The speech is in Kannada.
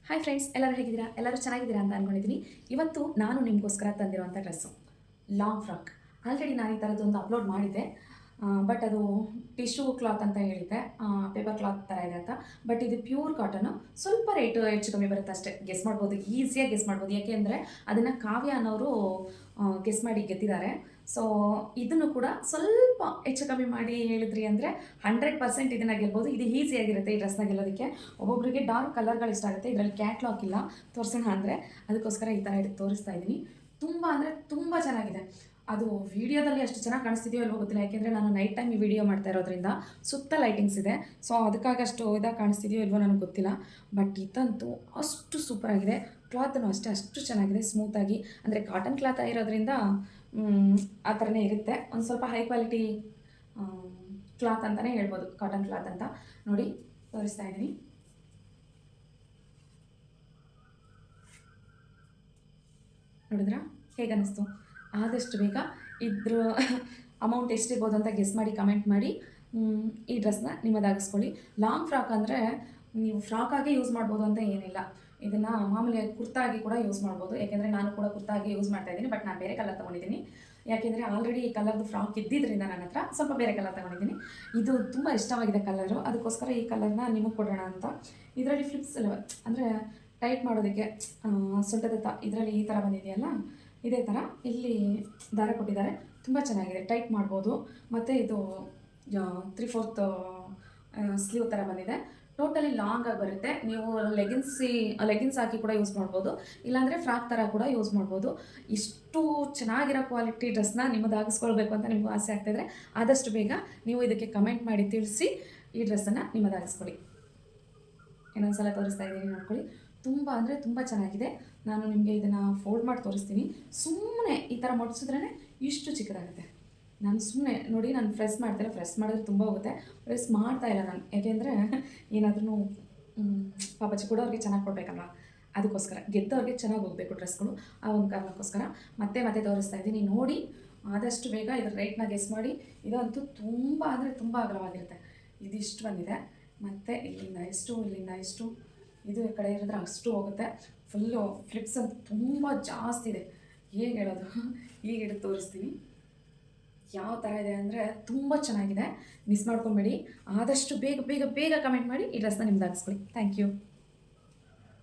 ಹಾಯ್ ಫ್ರೆಂಡ್ಸ್, ಎಲ್ಲರೂ ಹೇಗಿದ್ದೀರಾ? ಎಲ್ಲರೂ ಚೆನ್ನಾಗಿದ್ದೀರಾ ಅಂತ ಅಂದ್ಕೊಂಡಿದ್ದೀನಿ. ಇವತ್ತು ನಾನು ನಿಮಗೋಸ್ಕರ ತಂದಿರುವಂಥ ಡ್ರೆಸ್ಸು ಲಾಂಗ್ ಫ್ರಾಕ್. ಆಲ್ರೆಡಿ ನಾನು ಈ ಥರದ್ದೊಂದು ಅಪ್ಲೋಡ್ ಮಾಡಿದ್ದೆ. ಬಟ್ ಅದು ಟಿಶ್ಯೂ ಕ್ಲಾತ್ ಅಂತ ಹೇಳಿದ್ದೆ, ಪೇಪರ್ ಕ್ಲಾತ್ ಥರ ಇದೆ ಅಂತ. ಬಟ್ ಇದು ಪ್ಯೂರ್ ಕಾಟನು. ಸ್ವಲ್ಪ ರೇಟು ಹೆಚ್ಚು ಕಮ್ಮಿ ಬರುತ್ತೆ ಅಷ್ಟೇ. ಗೆಸ್ ಮಾಡ್ಬೋದು, ಈಸಿಯಾಗಿ ಗೆಸ್ ಮಾಡ್ಬೋದು. ಯಾಕೆಂದರೆ ಅದನ್ನು ಕಾವ್ಯ ಅನ್ನೋರು ಗೆಸ್ ಮಾಡಿ ಗೆದ್ದಿದ್ದಾರೆ. ಸೊ ಇದನ್ನು ಕೂಡ ಸ್ವಲ್ಪ ಹೆಚ್ಚು ಕಮ್ಮಿ ಮಾಡಿ ಹೇಳಿದ್ರಿ ಅಂದರೆ 100% ಇದನ್ನು ಗೆಲ್ಬೋದು. ಇದು ಈಸಿಯಾಗಿರುತ್ತೆ ಈ ಡ್ರೆಸ್ನ ಗೆಲ್ಲೋದಕ್ಕೆ. ಒಬ್ಬೊಬ್ಬರಿಗೆ ಡಾರ್ಕ್ ಕಲರ್ಗಳು ಇಷ್ಟ ಆಗುತ್ತೆ. ಇದರಲ್ಲಿ ಕ್ಯಾಟ್ಲಾಕ್ ಇಲ್ಲ, ತೋರಿಸೋಣ ಅಂದರೆ ಅದಕ್ಕೋಸ್ಕರ ಈ ಥರ ಹಿಡಿದು ತೋರಿಸ್ತಾ ಇದ್ದೀನಿ. ತುಂಬ ಅಂದರೆ ತುಂಬ ಚೆನ್ನಾಗಿದೆ. ಅದು ವೀಡಿಯೋದಲ್ಲಿ ಅಷ್ಟು ಚೆನ್ನಾಗಿ ಕಾಣಿಸ್ತಿದೆಯೋ ಇಲ್ವೋ ಗೊತ್ತಿಲ್ಲ, ಯಾಕೆಂದರೆ ನಾನು ನೈಟ್ ಟೈಮ್ ಈ ವಿಡಿಯೋ ಮಾಡ್ತಾ ಇರೋದ್ರಿಂದ ಸುತ್ತ ಲೈಟಿಂಗ್ಸ್ ಇದೆ. ಸೊ ಅದಕ್ಕಾಗಿ ಅಷ್ಟು ಇದಾಗಿ ಕಾಣಿಸ್ತಿದೆಯೋ ಇಲ್ವೋ ನನಗೆ ಗೊತ್ತಿಲ್ಲ. ಬಟ್ ಇದಂತೂ ಅಷ್ಟು ಸೂಪರಾಗಿದೆ. ಕ್ಲಾತನ್ನು ಅಷ್ಟೇ ಅಷ್ಟು ಚೆನ್ನಾಗಿದೆ, ಸ್ಮೂತಾಗಿ. ಅಂದರೆ ಕಾಟನ್ ಕ್ಲಾತ್ ಆಗಿರೋದ್ರಿಂದ ಆ ಥರನೇ ಇರುತ್ತೆ. ಒಂದು ಸ್ವಲ್ಪ ಹೈ ಕ್ವಾಲಿಟಿ ಕ್ಲಾತ್ ಅಂತಲೇ ಹೇಳ್ಬೋದು, ಕಾಟನ್ ಕ್ಲಾತ್ ಅಂತ. ನೋಡಿ ತೋರಿಸ್ತಾ ಇದ್ದೀನಿ. ನೋಡಿದ್ರಾ ಹೇಗೆ ಅನ್ನಿಸ್ತು? ಆದಷ್ಟು ಬೇಗ ಇದ್ರ ಅಮೌಂಟ್ ಎಷ್ಟಿರ್ಬೋದು ಅಂತ ಗೆಸ್ ಮಾಡಿ ಕಮೆಂಟ್ ಮಾಡಿ ಈ ಡ್ರೆಸ್ನ ನಿಮ್ಮದಾಗಿಸ್ಕೊಳ್ಳಿ. ಲಾಂಗ್ ಫ್ರಾಕ್ ಅಂದರೆ ನೀವು ಫ್ರಾಕಾಗೆ ಯೂಸ್ ಮಾಡ್ಬೋದು ಅಂತ ಏನಿಲ್ಲ. ಇದನ್ನು ಮಾಮೂಲಿ ಕುರ್ತಾಗಿ ಕೂಡ ಯೂಸ್ ಮಾಡ್ಬೋದು. ಯಾಕೆಂದರೆ ನಾನು ಕೂಡ ಕುರ್ತಾಗಿ ಯೂಸ್ ಮಾಡ್ತಾ ಇದ್ದೀನಿ. ಬಟ್ ನಾನು ಬೇರೆ ಕಲರ್ ತೊಗೊಂಡಿದ್ದೀನಿ. ಯಾಕೆಂದರೆ ಆಲ್ರೆಡಿ ಈ ಕಲರ್ದು ಫ್ರಾಕ್ ಇದ್ದಿದ್ದರಿಂದ ನನ್ನ ಹತ್ರ ಸ್ವಲ್ಪ ಬೇರೆ ಕಲರ್ ತೊಗೊಂಡಿದ್ದೀನಿ. ಇದು ತುಂಬ ಇಷ್ಟವಾಗಿದೆ ಕಲರು, ಅದಕ್ಕೋಸ್ಕರ ಈ ಕಲರ್ನ ನಿಮಗೆ ಕೊಡೋಣ ಅಂತ. ಇದರಲ್ಲಿ ಫ್ಲಿಪ್ಸ್ ಇಲ್ಲ, ಅಂದರೆ ಟೈಟ್ ಮಾಡೋದಕ್ಕೆ ಸೊಂಟದ ಇದರಲ್ಲಿ ಈ ಥರ ಬಂದಿದೆಯಲ್ಲ, ಇದೇ ಥರ ಇಲ್ಲಿ ದಾರ ಕೊಟ್ಟಿದ್ದಾರೆ. ತುಂಬ ಚೆನ್ನಾಗಿದೆ, ಟೈಟ್ ಮಾಡ್ಬೋದು. ಮತ್ತು ಇದು 3/4 ಸ್ಲೀವ್ ಥರ ಬಂದಿದೆ. ಟೋಟಲಿ ಲಾಂಗಾಗಿ ಬರುತ್ತೆ. ನೀವು ಲೆಗಿನ್ಸ್ ಹಾಕಿ ಕೂಡ ಯೂಸ್ ಮಾಡ್ಬೋದು, ಇಲ್ಲಾಂದರೆ ಫ್ರಾಕ್ ಥರ ಕೂಡ ಯೂಸ್ ಮಾಡ್ಬೋದು. ಇಷ್ಟು ಚೆನ್ನಾಗಿರೋ ಕ್ವಾಲಿಟಿ ಡ್ರೆಸ್ನ ನಿಮ್ಮದಾಗಿಸ್ಕೊಳ್ಬೇಕು ಅಂತ ನಿಮಗೂ ಆಸೆ ಆಗ್ತಾಯಿದ್ರೆ ಆದಷ್ಟು ಬೇಗ ನೀವು ಇದಕ್ಕೆ ಕಮೆಂಟ್ ಮಾಡಿ ತಿಳಿಸಿ ಈ ಡ್ರೆಸ್ಸನ್ನು ನಿಮ್ಮದಾಗಿಸ್ಕೊಳ್ಳಿ. ಇನ್ನೊಂದು ಸಲ ತೋರಿಸ್ತಾ ಇದ್ದೀನಿ, ನೋಡ್ಕೊಳ್ಳಿ. ತುಂಬ ಅಂದರೆ ತುಂಬ ಚೆನ್ನಾಗಿದೆ. ನಾನು ನಿಮಗೆ ಇದನ್ನು ಫೋಲ್ಡ್ ಮಾಡಿ ತೋರಿಸ್ತೀನಿ. ಸುಮ್ಮನೆ ಈ ಥರ ಮಡಿಸಿದ್ರೇ ಇಷ್ಟು ಚಿಕ್ಕದಾಗುತ್ತೆ. ನಾನು ಸುಮ್ಮನೆ ನೋಡಿ, ನಾನು ಪ್ರೆಸ್ ಮಾಡ್ತಿಲ್ಲ. ಪ್ರೆಸ್ ಮಾಡಿದ್ರೆ ತುಂಬ ಹೋಗುತ್ತೆ. ಪ್ರೆಸ್ ಮಾಡ್ತಾ ಇಲ್ಲ ನಾನು, ಯಾಕೆಂದರೆ ಏನಾದ್ರೂ ಪಾಪ ಚಿಕ್ಕಡೋರಿಗೆ ಚೆನ್ನಾಗಿ ಕೊಡಬೇಕಲ್ವ, ಅದಕ್ಕೋಸ್ಕರ. ಗೆದ್ದವ್ರಿಗೆ ಚೆನ್ನಾಗಿ ಹೋಗಬೇಕು ಡ್ರೆಸ್ಗಳು, ಆ ಒಂದು ಕಾರಣಕ್ಕೋಸ್ಕರ ಮತ್ತೆ ತೋರಿಸ್ತಾ ಇದ್ದೀನಿ. ನೋಡಿ ಆದಷ್ಟು ಬೇಗ ಇದ್ರ ರೇಟ್ನ ಗೆಸ್ ಮಾಡಿ. ಇದಂತೂ ತುಂಬ ಅಂದರೆ ತುಂಬ ಅಗಲವಾಗಿರುತ್ತೆ. ಇದಿಷ್ಟು ಬಂದಿದೆ. ಮತ್ತು ಇಲ್ಲಿಂದ ಇಷ್ಟು ಇದು ಈ ಕಡೆ ಇರಿದ್ರೆ ಅಷ್ಟು ಹೋಗುತ್ತೆ. ಫುಲ್ಲು ಫ್ಲಿಪ್ಸ್ ಅಂತ ತುಂಬ ಜಾಸ್ತಿ ಇದೆ. ಹೇಗೆ ಹೇಳೋದು, ಈಗ ಹಿಡಿದು ತೋರಿಸ್ತೀನಿ. ಯಾವ ಥರ ಇದೆ ಅಂದರೆ ತುಂಬ ಚೆನ್ನಾಗಿದೆ. ಮಿಸ್ ಮಾಡ್ಕೊಬೇಡಿ. ಆದಷ್ಟು ಬೇಗ ಕಮೆಂಟ್ ಮಾಡಿ ಈ ಡ್ರೆಸ್ನ ನಿಮ್ದಾಗಿಸ್ಕೊಳ್ಳಿ. Thank you.